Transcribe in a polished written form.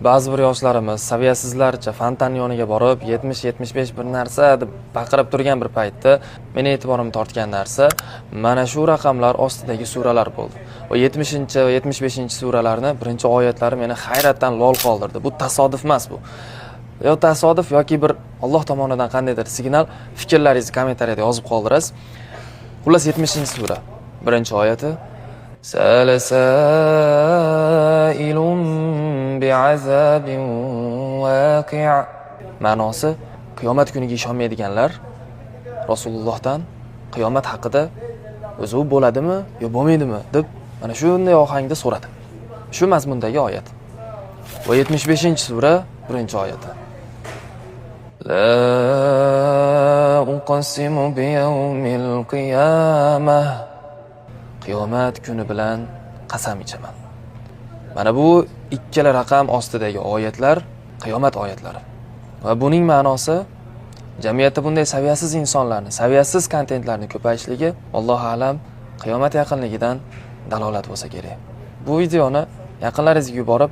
ba'zi bir yoshlarimiz saviyasizlarcha fontan yoniga borib 70-75 bir narsa deb baqirib turgan bir paytda meni e'tiborimni tortgan narsa mana shu raqamlar ostidagi suralar bo'ldi. Va 70 va 75 suralarni birinchi oyatlari meni hayratdan lol qoldirdi. Bu tasodif emas bu. Yo tasodif yoki bir Alloh tomonidan qandaydir signal, fikrlaringizni kommentariyada yozib qoldirasiz. Xullas 70-sura, birinchi oyati Salasailun bi'azabin waqi'. Ma'nosi qiyomat kuniga ishonmaydiganlar Rasulullohdan qiyomat haqida o'zi bo'ladimi yo bo'lmaydimi deb mana shunday ohangda so'radi. Shu mazmundagi oyat. Va 75-sura, birinchi oyati. La uqsimu biyawmil qiyamah. Qiyomat kuni bilan qasam ichaman. Mana bu ikkala raqam ostidagi oyatlar qiyomat oyatlari. Va buning ma'nosi jamiyatda bunday saviyasiz insonlarni, saviyasiz kontentlarni ko'payishligi Allohu a'lam qiyomat yaqinligidan dalolat bo'lsa kerak. Bu videoni yaqinlaringizga yuborib